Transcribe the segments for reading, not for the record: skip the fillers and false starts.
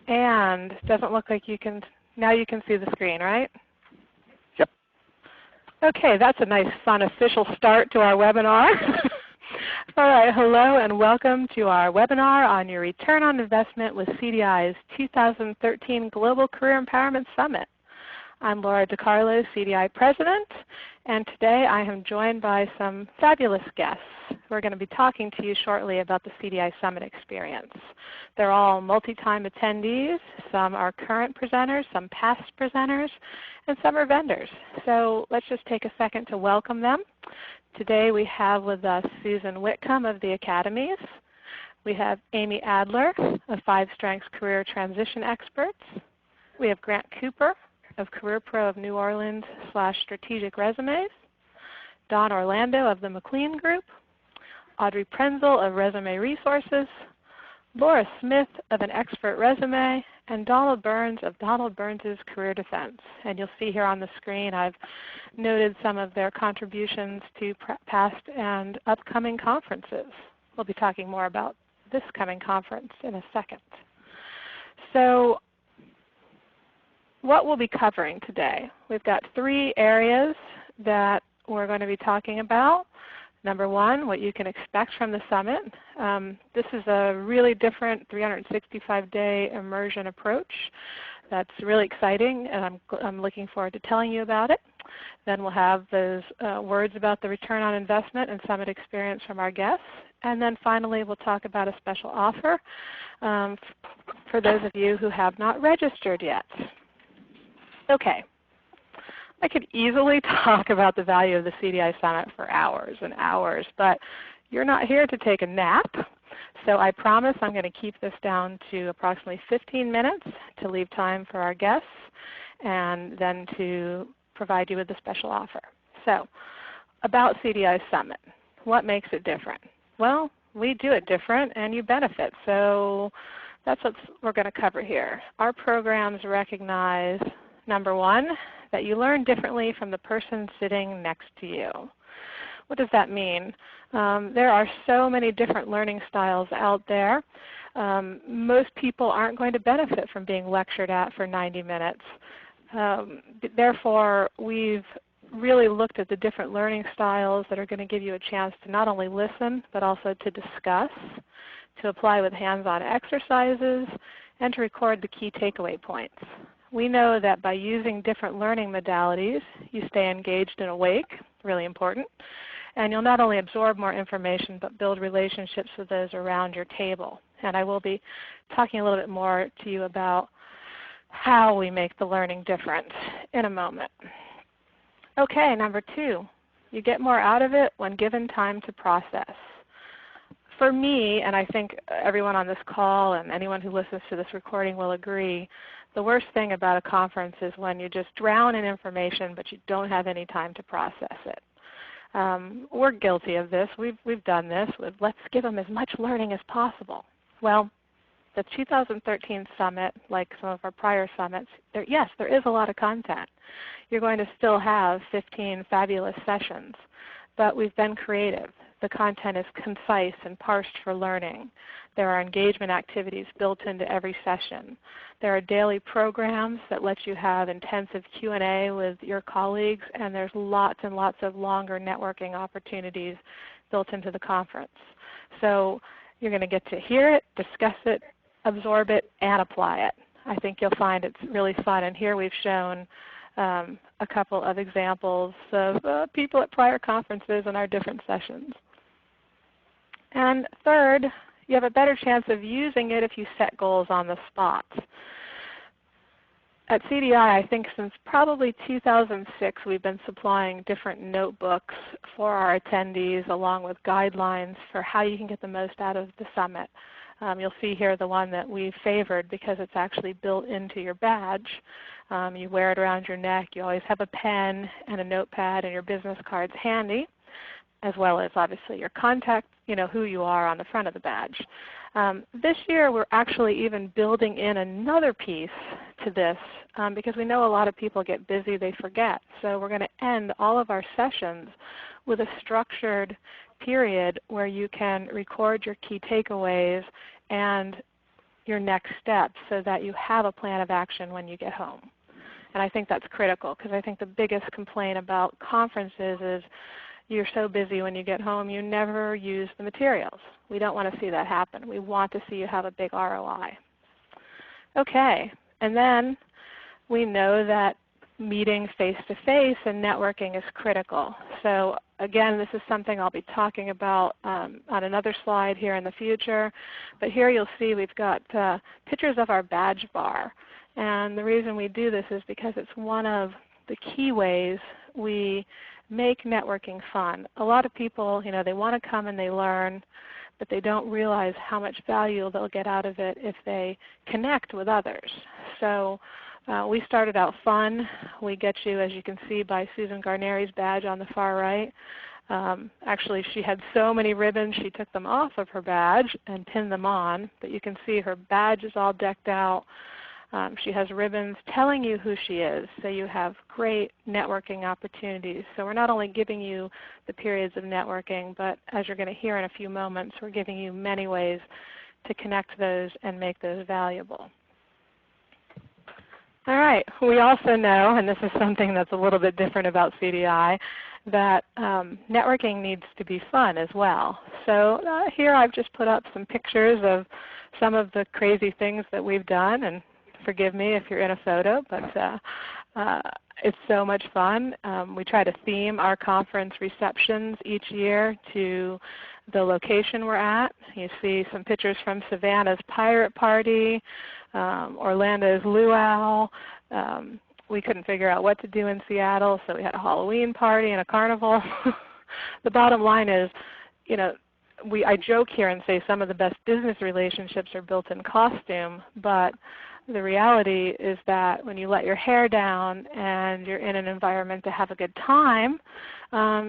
And it doesn't look like you can, now you can see the screen, right? Yep. Okay, that's a nice, fun, official start to our webinar. All right, hello and welcome to our webinar on your return on investment with CDI's 2013 Global Career Empowerment Summit. I'm Laura DiCarlo, CDI President, and today I am joined by some fabulous guests who are going to be talking to you shortly about the CDI Summit experience. They're all multi-time attendees. Some are current presenters, some past presenters, and some are vendors. So let's just take a second to welcome them. Today we have with us Susan Whitcomb of the Academies. We have Amy Adler of 5 Strengths Career Transition Experts. We have Grant Cooper of Career Pro of New Orleans / Strategic Resumes, Don Orlando of the McLean Group, Audrey Prenzel of Resume Resources, Laura Smith of An Expert Resume, and Donald Burns of Donald Burns' Career Defense. And you'll see here on the screen I've noted some of their contributions to past and upcoming conferences. We'll be talking more about this coming conference in a second. So what we'll be covering today, we've got 3 areas that we're going to be talking about. Number 1, what you can expect from the summit. This is a really different 365-day immersion approach that's really exciting, and I'm looking forward to telling you about it. Then we'll have those words about the return on investment and summit experience from our guests. And then finally we'll talk about a special offer for those of you who have not registered yet. Okay, I could easily talk about the value of the CDI Summit for hours and hours, but you're not here to take a nap. So I promise I'm going to keep this down to approximately 15 minutes to leave time for our guests and then to provide you with a special offer. So about CDI Summit, what makes it different? Well, we do it different and you benefit. So that's what we're going to cover here. Our programs recognize, number 1, that you learn differently from the person sitting next to you. What does that mean? There are so many different learning styles out there. Most people aren't going to benefit from being lectured at for 90 minutes. Therefore, we've really looked at the different learning styles that are going to give you a chance to not only listen, but also to discuss, to apply with hands-on exercises, and to record the key takeaway points. We know that by using different learning modalities, you stay engaged and awake, really important, and you'll not only absorb more information, but build relationships with those around your table. And I will be talking a little bit more to you about how we make the learning different in a moment. Okay, number 2, you get more out of it when given time to process. For me, and I think everyone on this call and anyone who listens to this recording will agree, the worst thing about a conference is when you just drown in information but you don't have any time to process it. We're guilty of this. We've done this with let's give them as much learning as possible. Well, the 2013 summit, like some of our prior summits, yes, there is a lot of content. You're going to still have 15 fabulous sessions, but we've been creative. The content is concise and parsed for learning. There are engagement activities built into every session. There are daily programs that let you have intensive Q&A with your colleagues, and there's lots and lots of longer networking opportunities built into the conference. So you're going to get to hear it, discuss it, absorb it, and apply it. I think you'll find it's really fun, and here we've shown a couple of examples of people at prior conferences in our different sessions. And third, you have a better chance of using it if you set goals on the spot. At CDI, I think since probably 2006, we've been supplying different notebooks for our attendees along with guidelines for how you can get the most out of the summit. You'll see here the one that we favored because it's actually built into your badge. You wear it around your neck. You always have a pen and a notepad and your business cards handy, as well as obviously your contact, who you are on the front of the badge. This year we're actually even building in another piece to this because we know a lot of people get busy, they forget. So we're going to end all of our sessions with a structured period where you can record your key takeaways and your next steps so that you have a plan of action when you get home. And I think that's critical, because I think the biggest complaint about conferences is you're so busy when you get home you never use the materials. We don't want to see that happen. We want to see you have a big ROI. Okay, and then we know that meeting face-to-face and networking is critical. So again, this is something I'll be talking about on another slide here in the future. But here you'll see we've got pictures of our badge bar. And the reason we do this is because it's one of the key ways we make networking fun. A lot of people, they want to come and they learn, but they don't realize how much value they'll get out of it if they connect with others. So we started out fun. We get you, as you can see by Susan Garneri's badge on the far right. Actually, she had so many ribbons, she took them off of her badge and pinned them on. But you can see her badge is all decked out. She has ribbons telling you who she is, so you have great networking opportunities. So we're not only giving you the periods of networking, but as you're going to hear in a few moments, we're giving you many ways to connect those and make those valuable. All right, we also know, and this is something that's a little bit different about CDI, that networking needs to be fun as well. So here I've just put up some pictures of some of the crazy things that we've done, and forgive me if you're in a photo, but it's so much fun. We try to theme our conference receptions each year to the location we're at. You see some pictures from Savannah's Pirate Party, Orlando's Luau. We couldn't figure out what to do in Seattle, so we had a Halloween party and a carnival. The bottom line is, I joke here and say some of the best business relationships are built in costume, but the reality is that when you let your hair down and you're in an environment to have a good time,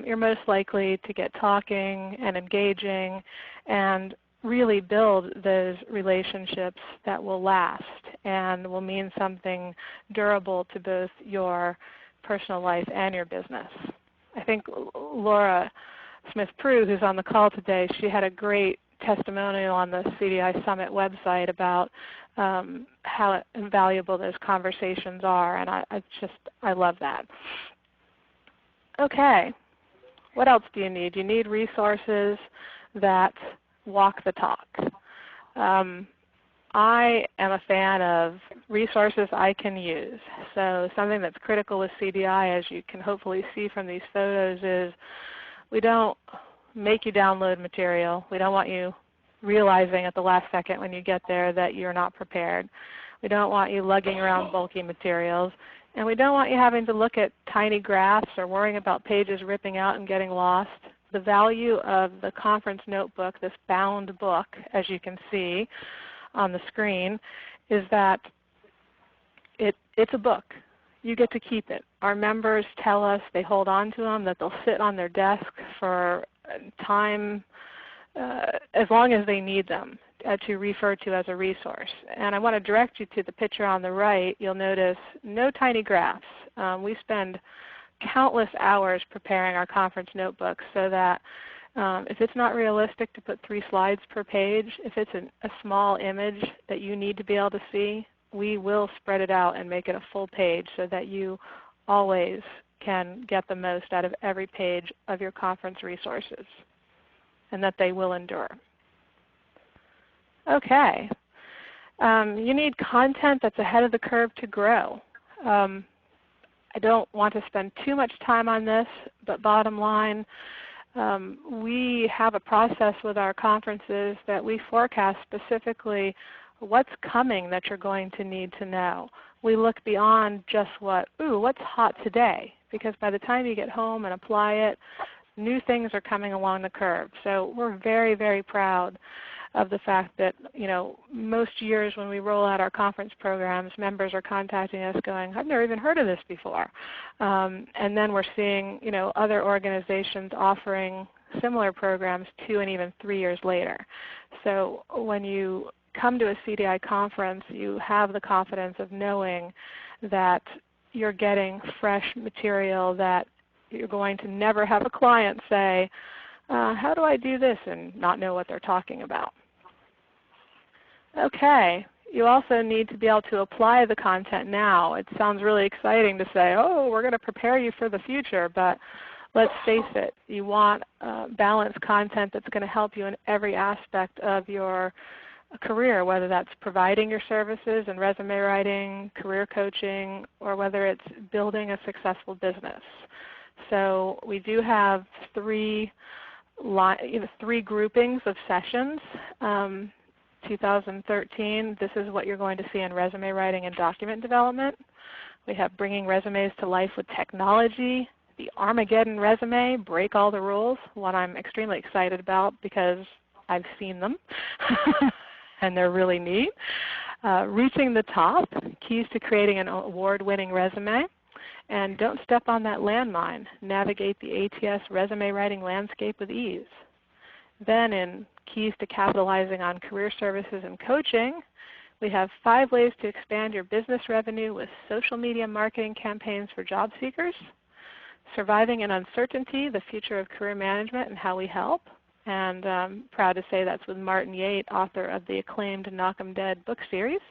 you're most likely to get talking and engaging and really build those relationships that will last and will mean something durable to both your personal life and your business. I think Laura Smith-Proulx, who's on the call today, she had a great testimonial on the CDI Summit website about how invaluable those conversations are, and I love that. Okay, what else do you need? You need resources that walk the talk. I am a fan of resources I can use. So something that's critical with CDI, as you can hopefully see from these photos, is we don't make you download material. We don't want you realizing at the last second when you get there that you're not prepared. We don't want you lugging around bulky materials. And we don't want you having to look at tiny graphs or worrying about pages ripping out and getting lost. The value of the conference notebook, this bound book, as you can see on the screen, is that it's a book. You get to keep it. Our members tell us they hold on to them, that they'll sit on their desk for time as long as they need them to refer to as a resource. And I want to direct you to the picture on the right. You'll notice no tiny graphs. We spend countless hours preparing our conference notebooks so that if it's not realistic to put 3 slides per page, if it's a small image that you need to be able to see, we will spread it out and make it a full page so that you always can get the most out of every page of your conference resources and that they will endure. Okay. You need content that's ahead of the curve to grow. I don't want to spend too much time on this, but bottom line, we have a process with our conferences that we forecast specifically what's coming that you're going to need to know. We look beyond just what's hot today, because by the time you get home and apply it, new things are coming along the curve. So we're very, very proud of the fact that, most years when we roll out our conference programs, members are contacting us going, I've never even heard of this before. And then we're seeing, other organizations offering similar programs 2 and even 3 years later. So when you come to a CDI conference, you have the confidence of knowing that you're getting fresh material, that you're going to never have a client say, how do I do this, and not know what they're talking about. Okay. You also need to be able to apply the content now. It sounds really exciting to say, oh, we're going to prepare you for the future, but let's face it, you want balanced content that's going to help you in every aspect of your career, whether that's providing your services and resume writing, career coaching, or whether it's building a successful business. So we do have three groupings of sessions. 2013, this is what you're going to see in resume writing and document development. We have bringing resumes to life with technology, the Armageddon resume, break all the rules, one I'm extremely excited about because I've seen them and they're really neat. Reaching the top, keys to creating an award-winning resume. And don't step on that landmine. Navigate the ATS resume writing landscape with ease. Then in keys to capitalizing on career services and coaching, we have 5 ways to expand your business revenue with social media marketing campaigns for job seekers. Surviving in Uncertainty, the future of career management and how we help. And I'm proud to say that's with Martin Yate, author of the acclaimed Knock 'em Dead book series.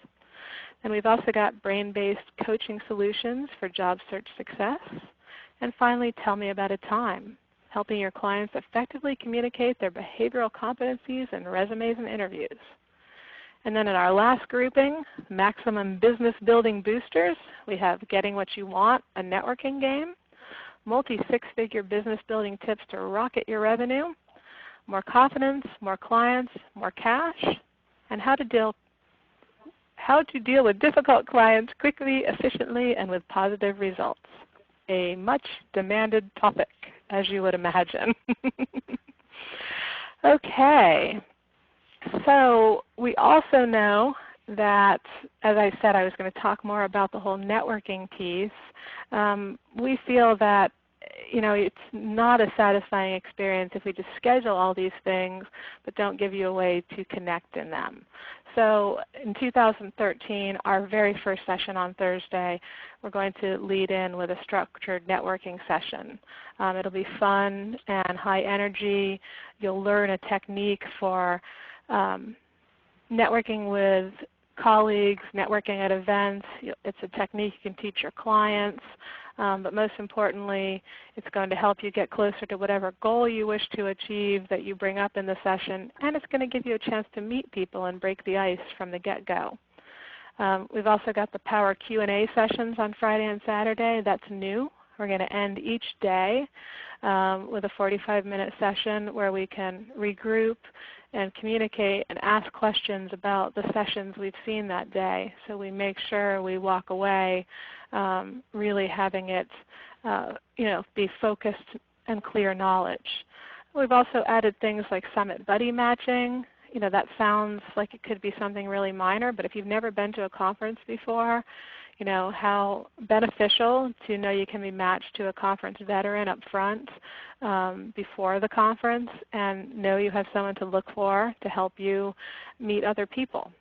And we've also got brain-based coaching solutions for job search success. And finally, Tell Me About a Time, helping your clients effectively communicate their behavioral competencies in resumes and interviews. And then in our last grouping, Maximum Business Building Boosters, we have Getting What You Want, a networking game, multi-6-figure business building tips to rocket your revenue, more confidence, more clients, more cash, and how to deal with difficult clients quickly, efficiently, and with positive results. A much demanded topic, as you would imagine. Okay, so we also know that, as I said, I was going to talk more about the whole networking piece. We feel that it's not a satisfying experience if we just schedule all these things but don't give you a way to connect in them. So in 2013, our very first session on Thursday, we're going to lead in with a structured networking session. It'll be fun and high energy. You'll learn a technique for networking with colleagues, networking at events. It's a technique you can teach your clients. But most importantly, it's going to help you get closer to whatever goal you wish to achieve that you bring up in the session, and it's going to give you a chance to meet people and break the ice from the get-go. We've also got the Power Q&A sessions on Friday and Saturday. That's new. We're going to end each day with a 45-minute session where we can regroup and communicate and ask questions about the sessions we've seen that day. So we make sure we walk away really having it be focused and clear knowledge. We've also added things like Summit Buddy Matching. That sounds like it could be something really minor, but if you've never been to a conference before, how beneficial to know you can be matched to a conference veteran up front before the conference and know you have someone to look for to help you meet other people.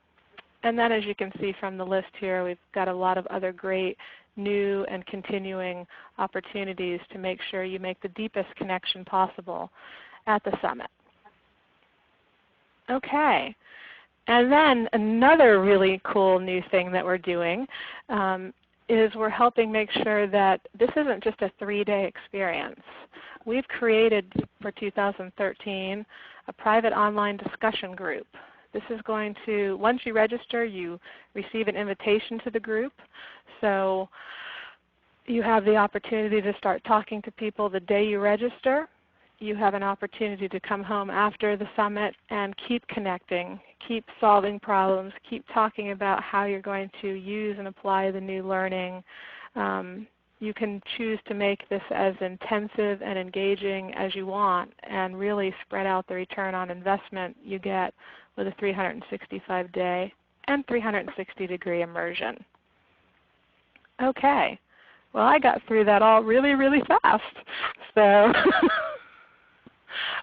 And then as you can see from the list here, we've got a lot of other great new and continuing opportunities to make sure you make the deepest connection possible at the summit. Okay. And then another really cool new thing that we're doing is we're helping make sure that this isn't just a 3-day experience. We've created for 2013 a private online discussion group. This is going to, once you register, you receive an invitation to the group. So you have the opportunity to start talking to people the day you register. You have an opportunity to come home after the summit and keep connecting, keep solving problems, keep talking about how you're going to use and apply the new learning. You can choose to make this as intensive and engaging as you want and really spread out the return on investment you get with a 365-day and 360-degree immersion. Okay. Well, I got through that all really, really fast. So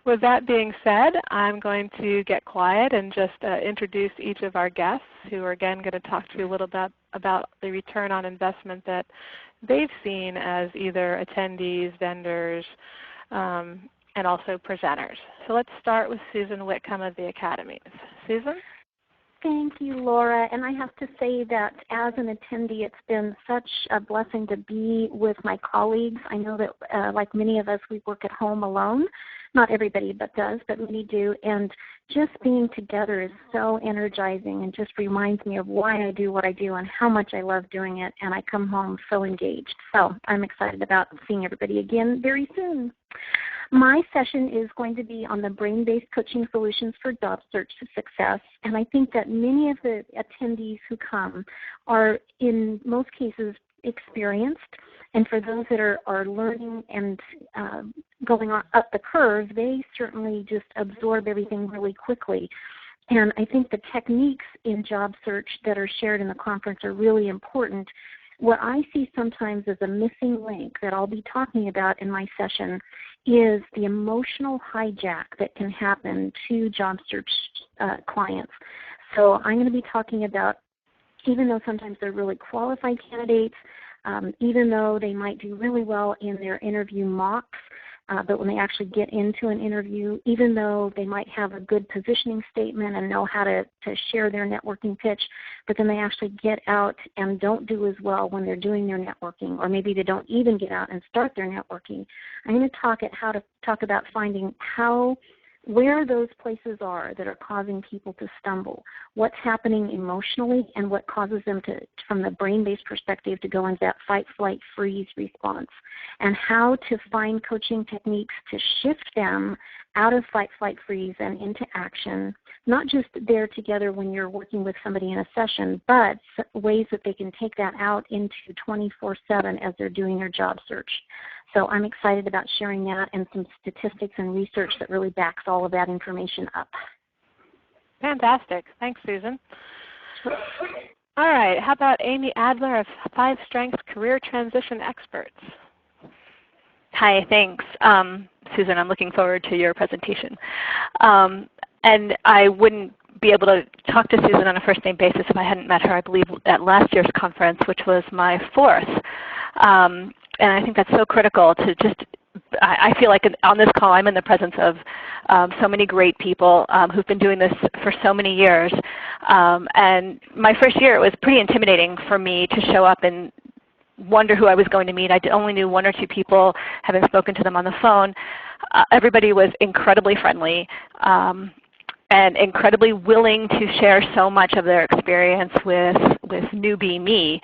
with that being said, I'm going to get quiet and just introduce each of our guests who are again going to talk to you a little bit about the return on investment that they've seen as either attendees, vendors, and also presenters. So let's start with Susan Whitcomb of the Academies. Susan? Thank you, Laura. And I have to say that as an attendee, it's been such a blessing to be with my colleagues. I know that like many of us, we work at home alone. Not everybody but does, but many do. And just being together is so energizing and just reminds me of why I do what I do and how much I love doing it. And I come home so engaged. So I'm excited about seeing everybody again very soon. My session is going to be on the brain-based coaching solutions for job search success, and I think that many of the attendees who come are, in most cases, experienced, and for those that are learning and going up the curve, they certainly just absorb everything really quickly. And I think the techniques in job search that are shared in the conference are really important. What I see sometimes as a missing link that I'll be talking about in my session is the emotional hijack that can happen to job search clients. So I'm going to be talking about, even though sometimes they're really qualified candidates, even though they might do really well in their interview mocks, but when they actually get into an interview, even though they might have a good positioning statement and know how to share their networking pitch, but then they actually get out and don't do as well when they're doing their networking, or maybe they don't even get out and start their networking. I'm going to talk about finding where those places are that are causing people to stumble, what's happening emotionally, and what causes them to, from the brain-based perspective, to go into that fight, flight, freeze response, and how to find coaching techniques to shift them out of fight, flight, freeze and into action, not just there together when you're working with somebody in a session, but ways that they can take that out into 24/7 as they're doing their job search. So I'm excited about sharing that and some statistics and research that really backs all of that information up. Fantastic. Thanks, Susan. All right. How about Amy Adler of 5 Strengths Career Transition Experts? Hi, thanks. Susan, I'm looking forward to your presentation. And I wouldn't be able to talk to Susan on a first-name basis if I hadn't met her, I believe, at last year's conference, which was my 4th. And I think that's so critical to just, I feel like on this call I'm in the presence of so many great people who've been doing this for so many years. And my first year, it was pretty intimidating for me to show up and wonder who I was going to meet. I only knew 1 or 2 people, having spoken to them on the phone. Everybody was incredibly friendly and incredibly willing to share so much of their experience with newbie me.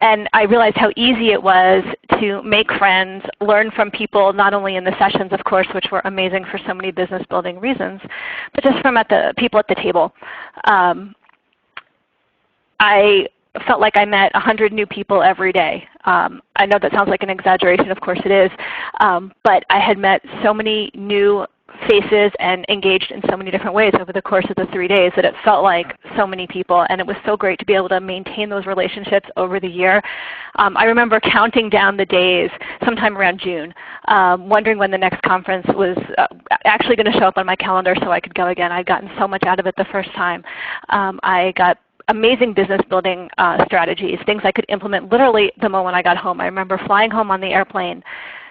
And I realized how easy it was to make friends, learn from people, not only in the sessions, of course, which were amazing for so many business building reasons, but just from people at the table. I felt like I met 100 new people every day. I know that sounds like an exaggeration, of course it is, but I had met so many new faces and engaged in so many different ways over the course of the 3 days that it felt like so many people, and it was so great to be able to maintain those relationships over the year. I remember counting down the days sometime around June, wondering when the next conference was actually going to show up on my calendar so I could go again. I'd gotten so much out of it the first time. I got amazing business building strategies, things I could implement literally the moment I got home. I remember flying home on the airplane,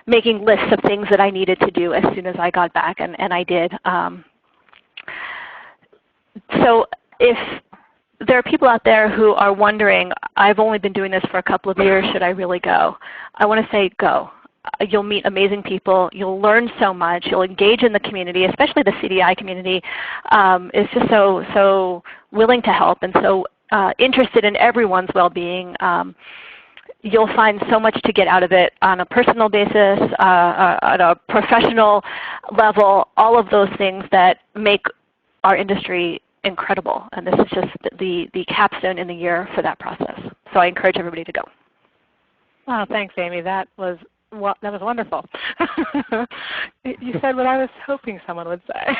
making lists of things that I needed to do as soon as I got back, and I did. So if there are people out there who are wondering, I've only been doing this for a couple of years, should I really go? I want to say go. You'll meet amazing people. You'll learn so much. You'll engage in the community, especially the CDI community is just so willing to help and so interested in everyone's well-being. You'll find so much to get out of it on a personal basis, at a professional level, all of those things that make our industry incredible. And this is just the capstone in the year for that process. So I encourage everybody to go. Oh, thanks, Amy. That was wonderful. You said what I was hoping someone would say.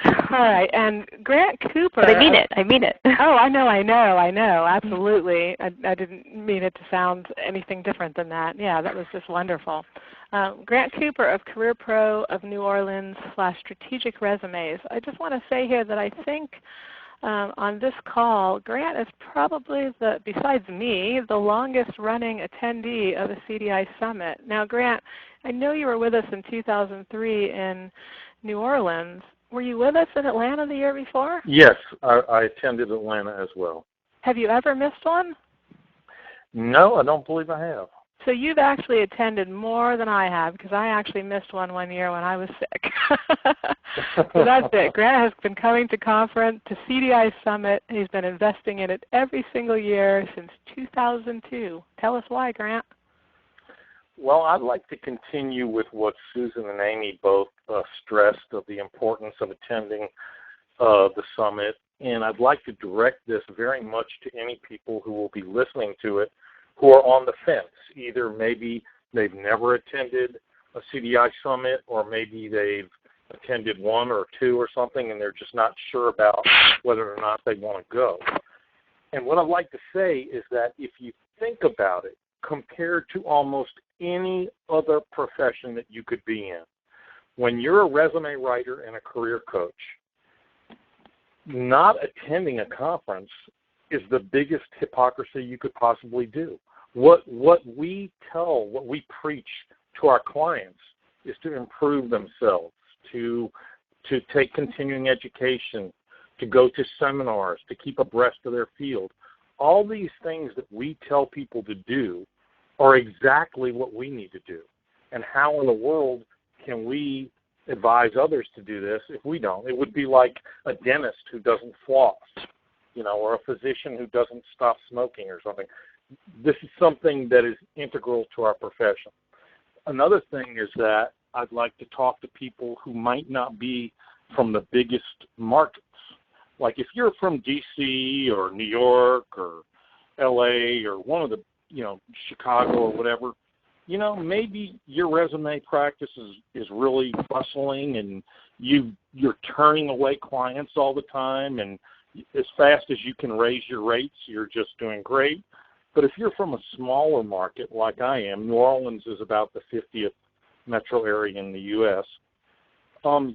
All right, and Grant Cooper. But I mean it. I mean it. Oh, I know. Absolutely. I didn't mean it to sound anything different than that. Yeah, that was just wonderful. Grant Cooper of Career Pro of New Orleans / Strategic Resumes. I just want to say here that I think on this call, Grant is probably, besides me, the longest running attendee of the CDI Summit. Now, Grant, I know you were with us in 2003 in New Orleans, Were you with us in Atlanta the year before? Yes, I attended Atlanta as well. Have you ever missed one? No, I don't believe I have. So you've actually attended more than I have, because I actually missed one year when I was sick. So that's it. Grant has been coming to CDI Summit. He's been investing in it every single year since 2002. Tell us why, Grant. Well, I'd like to continue with what Susan and Amy both stressed of the importance of attending the summit, and I'd like to direct this very much to any people who will be listening to it who are on the fence. Either maybe they've never attended a CDI summit, or maybe they've attended one or two or something and they're just not sure about whether or not they want to go. And what I'd like to say is that if you think about it, compared to almost any other profession that you could be in, when you're a resume writer and a career coach, not attending a conference is the biggest hypocrisy you could possibly do. What we preach to our clients is to improve themselves, to take continuing education, to go to seminars, to keep abreast of their field. All these things that we tell people to do are exactly what we need to do. And how in the world can we advise others to do this if we don't? It would be like a dentist who doesn't floss, or a physician who doesn't stop smoking or something. This is something that is integral to our profession. Another thing is that I'd like to talk to people who might not be from the biggest markets. Like if you're from D.C. or New York or L.A. or one of the, Chicago or whatever, maybe your resume practice is really bustling and you're turning away clients all the time, and as fast as you can raise your rates, you're just doing great. But if you're from a smaller market like I am, New Orleans is about the 50th metro area in the U.S.,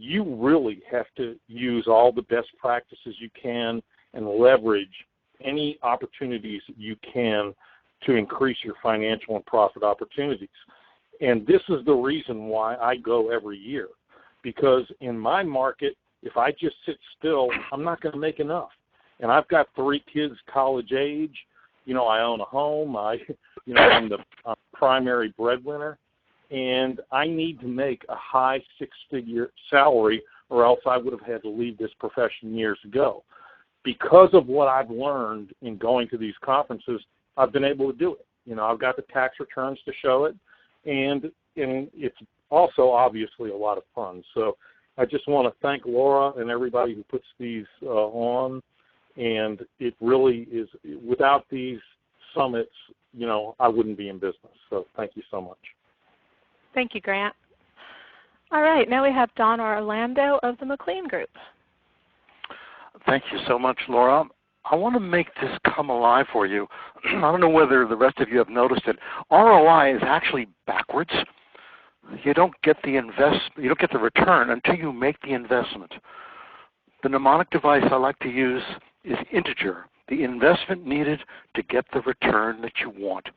you really have to use all the best practices you can and leverage any opportunities that you can to increase your financial and profit opportunities. And this is the reason why I go every year, because in my market, if I just sit still, I'm not going to make enough. And I've got 3 kids college age. I own a home. I'm the primary breadwinner. And I need to make a high 6-figure salary, or else I would have had to leave this profession years ago. Because of what I've learned in going to these conferences, I've been able to do it. I've got the tax returns to show it, and it's also obviously a lot of fun. So I just want to thank Laura and everybody who puts these on, and it really is, without these summits, I wouldn't be in business. So thank you so much. Thank you, Grant. All right, now we have Don Orlando of the McLean Group. Thank you so much, Laura. I want to make this come alive for you. I don't know whether the rest of you have noticed it. ROI is actually backwards. You don't get the return until you make the investment. The mnemonic device I like to use is integer, the investment needed to get the return that you want.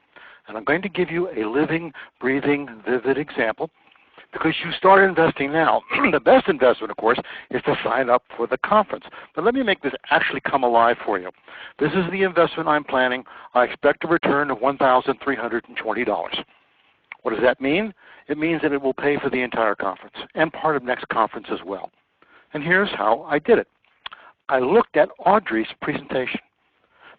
And I'm going to give you a living, breathing, vivid example, because you start investing now. The best investment, of course, is to sign up for the conference. But let me make this actually come alive for you. This is the investment I'm planning. I expect a return of $1,320. What does that mean? It means that it will pay for the entire conference and part of next conference as well. And here's how I did it. I looked at Audrey's presentation,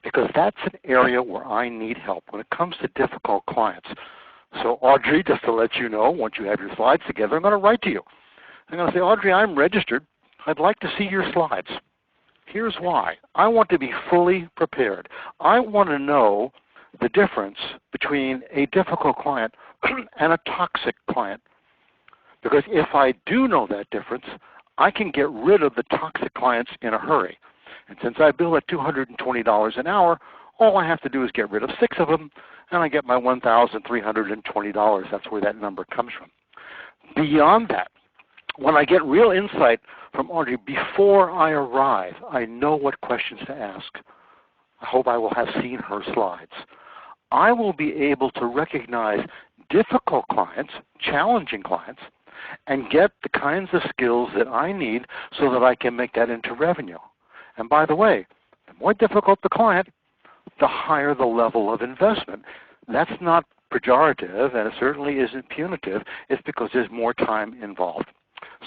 because that's an area where I need help when it comes to difficult clients. So Audrey, just to let you know, once you have your slides together, I'm going to write to you. I'm going to say, Audrey, I'm registered. I'd like to see your slides. Here's why. I want to be fully prepared. I want to know the difference between a difficult client and a toxic client. Because if I do know that difference, I can get rid of the toxic clients in a hurry. And since I bill at $220 an hour, all I have to do is get rid of 6 of them, and I get my $1,320. That's where that number comes from. Beyond that, when I get real insight from Audrey, before I arrive, I know what questions to ask. I hope I will have seen her slides. I will be able to recognize difficult clients, challenging clients, and get the kinds of skills that I need so that I can make that into revenue. And by the way, the more difficult the client, the higher the level of investment. That's not pejorative, and it certainly isn't punitive. It's because there's more time involved.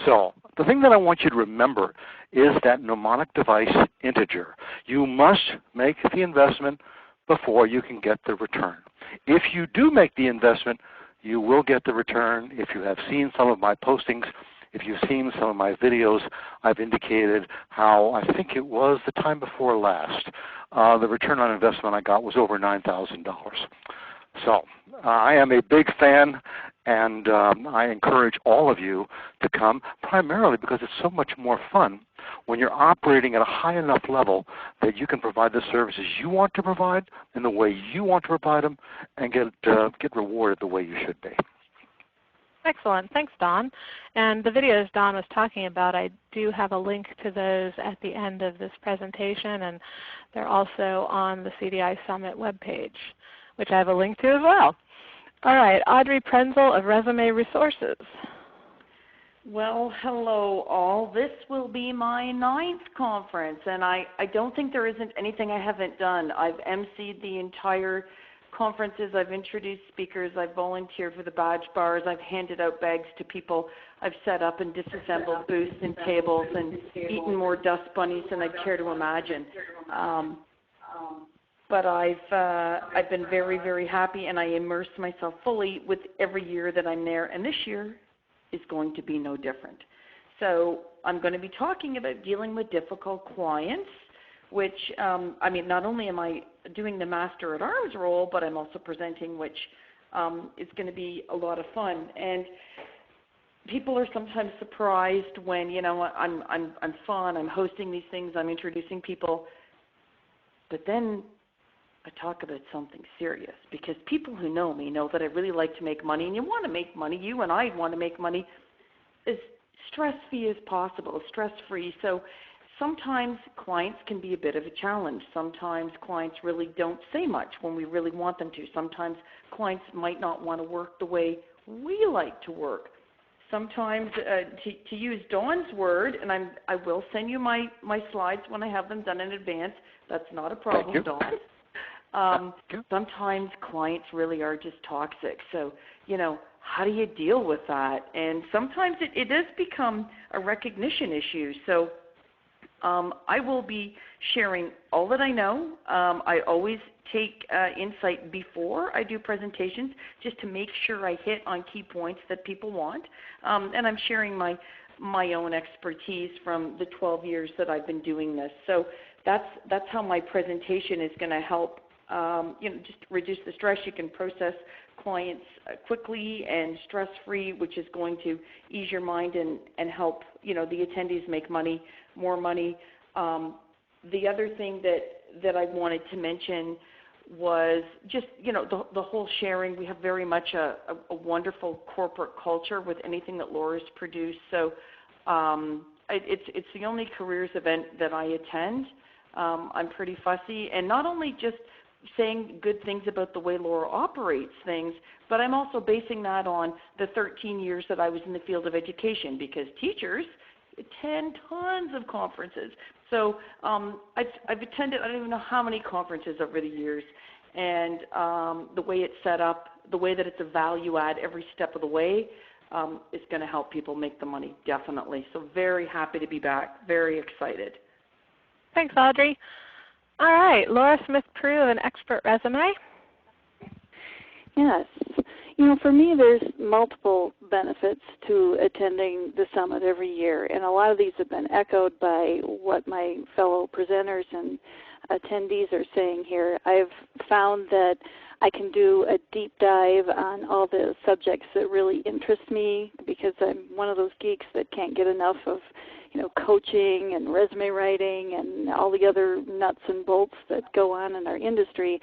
So the thing that I want you to remember is that mnemonic device integer. You must make the investment before you can get the return. If you do make the investment, you will get the return. If you have seen some of my postings, if you've seen some of my videos, I've indicated how I think it was the time before last, the return on investment I got was over $9,000. So I am a big fan, and I encourage all of you to come, primarily because it's so much more fun when you're operating at a high enough level that you can provide the services you want to provide in the way you want to provide them and get rewarded the way you should be. Excellent. Thanks, Don. And the videos Don was talking about, I do have a link to those at the end of this presentation, and they're also on the CDI Summit webpage, which I have a link to as well. All right, Audrey Prenzel of Resume Resources. Well, hello all. This will be my 9th conference, and I don't think there isn't anything I haven't done. I've emceed the entire conferences, I've introduced speakers, I've volunteered for the badge bars, I've handed out bags to people, I've set up and disassembled booths and tables and eaten more dust bunnies than I'd care to imagine. But I've been very, very happy, and I immerse myself fully with every year that I'm there, and this year is going to be no different. So I'm going to be talking about dealing with difficult clients, which, I mean, not only am I doing the Master at Arms role, but I'm also presenting, which is going to be a lot of fun. And people are sometimes surprised when, you know, I'm fun, I'm hosting these things, I'm introducing people, but then I talk about something serious, because people who know me know that I really like to make money, and you want to make money, you and I want to make money as stress-free as possible, stress-free. So sometimes clients can be a bit of a challenge. Sometimes clients really don't say much when we really want them to. Sometimes clients might not want to work the way we like to work. Sometimes, to use Dawn's word, and I will send you my slides when I have them done in advance. That's not a problem, Dawn. Sometimes clients really are just toxic. So, you know, how do you deal with that? And sometimes it does become a recognition issue. So I will be sharing all that I know. I always take insight before I do presentations, just to make sure I hit on key points that people want. And I'm sharing my own expertise from the 12 years that I've been doing this. So that's how my presentation is going to help, you know, just reduce the stress. You can process clients quickly and stress-free, which is going to ease your mind and help, you know, the attendees make money, more money. The other thing that I wanted to mention was just, you know, the whole sharing. We have very much a wonderful corporate culture with anything that Laura's produced. So it's the only careers event that I attend. I'm pretty fussy, and not only just saying good things about the way Laura operates things, but I'm also basing that on the 13 years that I was in the field of education, because teachers attend tons of conferences. So I've attended, I don't even know how many conferences over the years, and the way it's set up, the way that it's a value add every step of the way, is going to help people make the money, definitely. So very happy to be back, very excited. Thanks, Audrey. All right, Laura Smith-Proulx, an expert resume. Yes. You know, for me, there's multiple benefits to attending the summit every year, and a lot of these have been echoed by what my fellow presenters and attendees are saying here. I've found that I can do a deep dive on all the subjects that really interest me, because I'm one of those geeks that can't get enough of, you know, coaching and resume writing and all the other nuts and bolts that go on in our industry.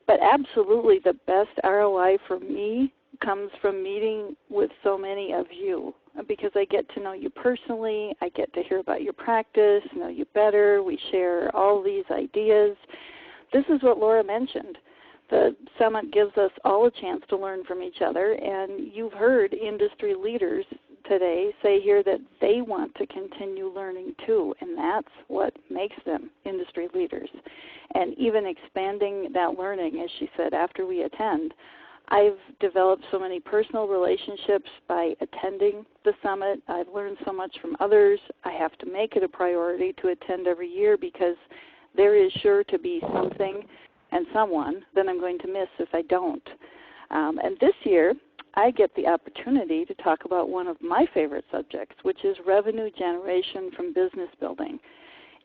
But absolutely the best ROI for me comes from meeting with so many of you, because I get to know you personally, I get to hear about your practice, know you better, we share all these ideas. This is what Laura mentioned. The summit gives us all a chance to learn from each other, and you've heard industry leaders today say here that they want to continue learning too, and that's what makes them industry leaders. And even expanding that learning, as she said, after we attend. I've developed so many personal relationships by attending the summit. I've learned so much from others. I have to make it a priority to attend every year because there is sure to be something and someone that I'm going to miss if I don't. And this year, I get the opportunity to talk about one of my favorite subjects, which is revenue generation from business building.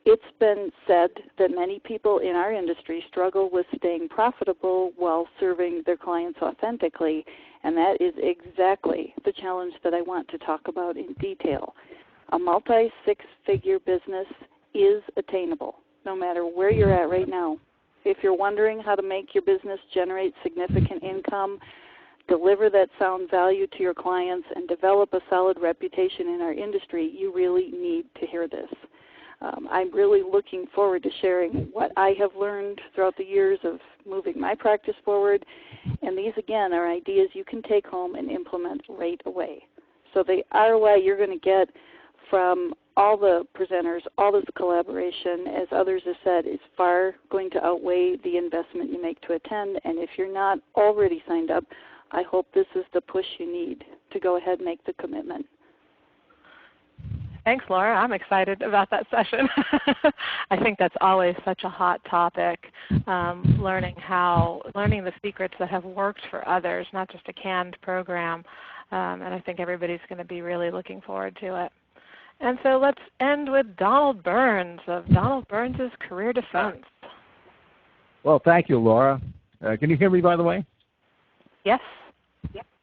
It's been said that many people in our industry struggle with staying profitable while serving their clients authentically, and that is exactly the challenge that I want to talk about in detail. A multi-six-figure business is attainable, no matter where you're at right now. If you're wondering how to make your business generate significant income, deliver that sound value to your clients, and develop a solid reputation in our industry, you really need to hear this. I'm really looking forward to sharing what I have learned throughout the years of moving my practice forward, and these, again, are ideas you can take home and implement right away. So the ROI you're going to get from all the presenters, all this collaboration, as others have said, is far going to outweigh the investment you make to attend, and if you're not already signed up, I hope this is the push you need to go ahead and make the commitment. Thanks, Laura. I'm excited about that session. I think that's always such a hot topic, learning the secrets that have worked for others, not just a canned program. And I think everybody's going to be really looking forward to it. And so let's end with Donald Burns of Donald Burns' Career Defense. Well, thank you, Laura. Can you hear me, by the way? Yes.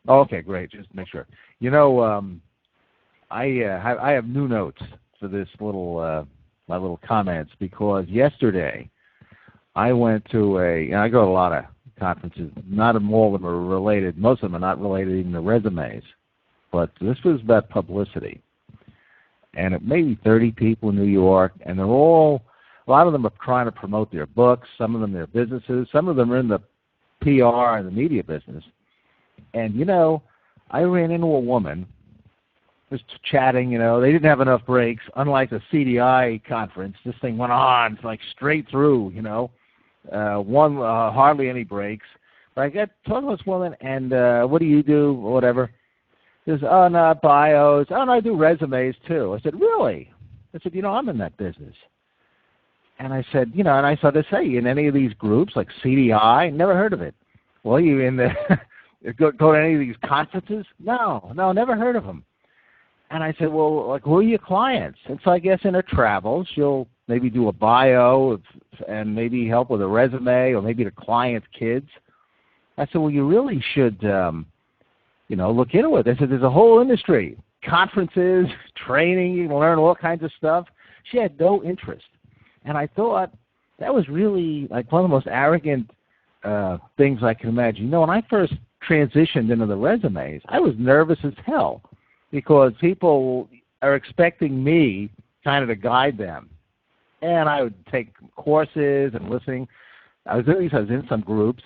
Oh, okay, great. Just make sure. You know, I have new notes for this little my little comments because yesterday I went to I go to a lot of conferences. Not all of them are related. Most of them are not related even to resumes, but this was about publicity. And it may be 30 people in New York, and they're all, a lot of them are trying to promote their books, some of them their businesses, some of them are in the PR and the media business. And, you know, I ran into a woman just chatting, you know, they didn't have enough breaks. Unlike the CDI conference, this thing went on like straight through, you know, hardly any breaks. But I got talking to this woman, and what do you do, or whatever. She says, oh, no, bios. Oh, no, I do resumes, too. I said, really? I said, you know, I'm in that business. And I said, you know, and I started to say, in any of these groups, like CDI, never heard of it. Well, you in the, go to any of these conferences? No, never heard of them. And I said, well, like, who are your clients? And so I guess in her travels, she'll maybe do a bio and maybe help with a resume or maybe the client's kids. I said, well, you really should, you know, look into it. I said, there's a whole industry, conferences, training, you can learn all kinds of stuff. She had no interest. And I thought that was really like one of the most arrogant things I can imagine. You know, when I first transitioned into the resumes, I was nervous as hell because people are expecting me kind of to guide them. And I would take courses and listening. I was in some groups,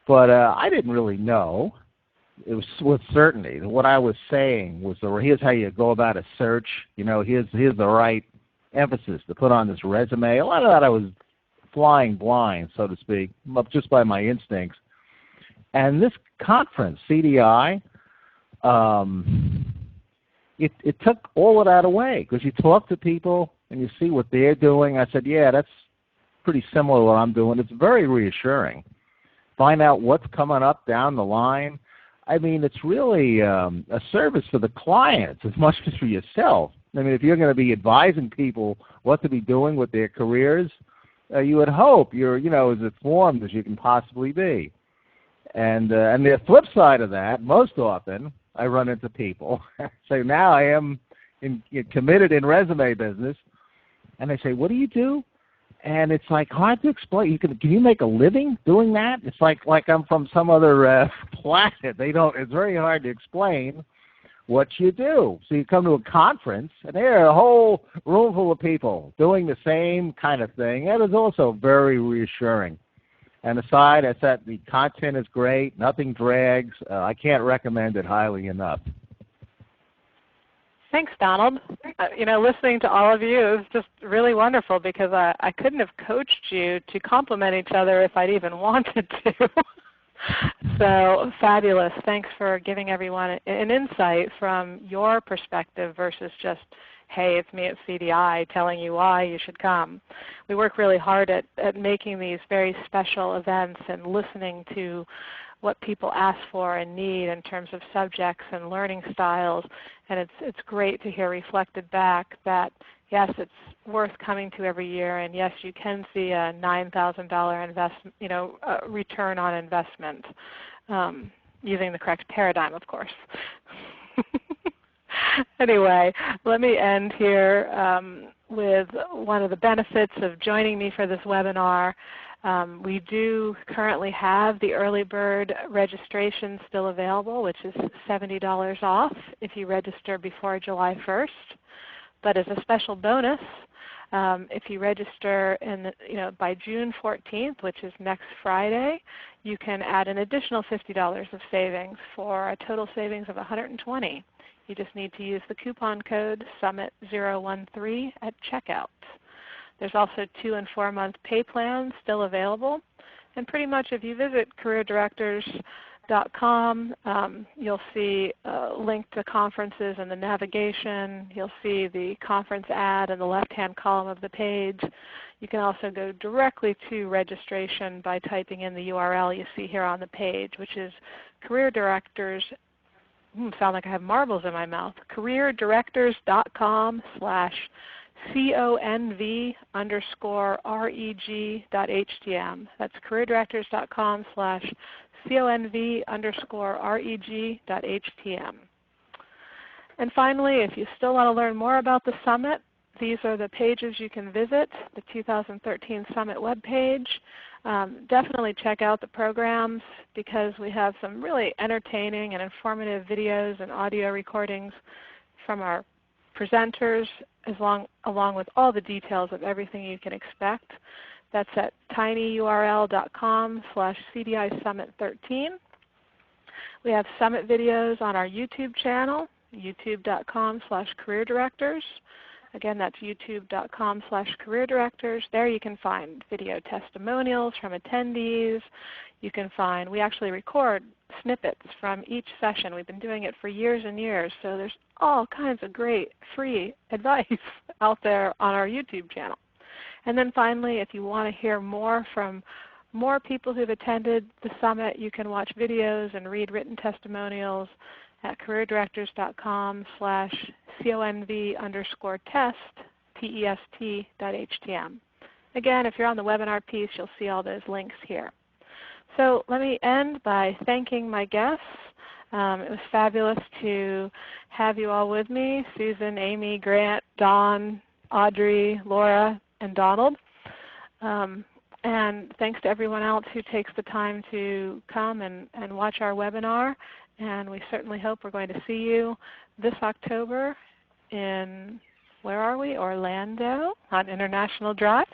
but I didn't really know. It was with certainty that what I was saying was, here's how you go about a search. You know, here's the right emphasis to put on this resume. A lot of that I was flying blind, so to speak, just by my instincts. And this conference, CDI, it took all of that away because you talk to people and you see what they're doing. I said, yeah, that's pretty similar to what I'm doing. It's very reassuring. Find out what's coming up down the line. I mean, it's really a service for the clients as much as for yourself. I mean, if you're going to be advising people what to be doing with their careers, you would hope you're, you know, as informed as you can possibly be. And the flip side of that, most often, I run into people say, now I am committed in resume business, and they say, what do you do? And it's like hard to explain. Can you make a living doing that? It's like I'm from some other planet. It's very hard to explain what you do. So you come to a conference, and there are a whole room full of people doing the same kind of thing. That is also very reassuring. And aside, I said the content is great. Nothing drags. I can't recommend it highly enough. Thanks, Donald. Listening to all of you is just really wonderful because I couldn't have coached you to complement each other if I'd even wanted to. So fabulous. Thanks for giving everyone an insight from your perspective versus just, hey, it's me at CDI telling you why you should come. We work really hard at making these very special events and listening to what people ask for and need in terms of subjects and learning styles. And it's great to hear reflected back that, yes, it's worth coming to every year, and yes, you can see a $9,000 investment, return on investment, using the correct paradigm, of course. Anyway, let me end here with one of the benefits of joining me for this webinar. We do currently have the early bird registration still available, which is $70 off if you register before July 1st. But as a special bonus, if you register by June 14th, which is next Friday, you can add an additional $50 of savings for a total savings of $120. You just need to use the coupon code SUMMIT013 at checkout. There's also 2- and 4-month pay plans still available. And pretty much if you visit careerdirectors.com, you'll see a link to conferences and the navigation. You'll see the conference ad in the left-hand column of the page. You can also go directly to registration by typing in the URL you see here on the page, which is careerdirectors. Sound like I have marbles in my mouth. careerdirectors.com/CONV_REG.HTM. That's careerdirectors.com/CONV_REG.HTM. And finally, if you still want to learn more about the summit, these are the pages you can visit, the 2013 Summit webpage. Definitely check out the programs because we have some really entertaining and informative videos and audio recordings from our presenters along with all the details of everything you can expect. That's at tinyurl.com/CDI-Summit13. We have Summit videos on our YouTube channel, youtube.com/careerdirectors. Again, that's youtube.com/careerdirectors. There you can find video testimonials from attendees. You can find, we actually record snippets from each session. We've been doing it for years and years, so there's all kinds of great free advice out there on our YouTube channel. And then finally, if you want to hear more from more people who've attended the summit, you can watch videos and read written testimonials at careerdirectors.com/CONV_test.HTM. Again, if you're on the webinar piece, you'll see all those links here. So let me end by thanking my guests. It was fabulous to have you all with me, Susan, Amy, Grant, Dawn, Audrey, Laura, and Donald. And thanks to everyone else who takes the time to come and watch our webinar. And we certainly hope we're going to see you this October in, where are we? Orlando on International Drive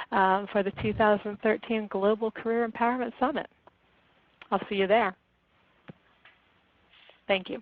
for the 2013 Global Career Empowerment Summit. I'll see you there. Thank you.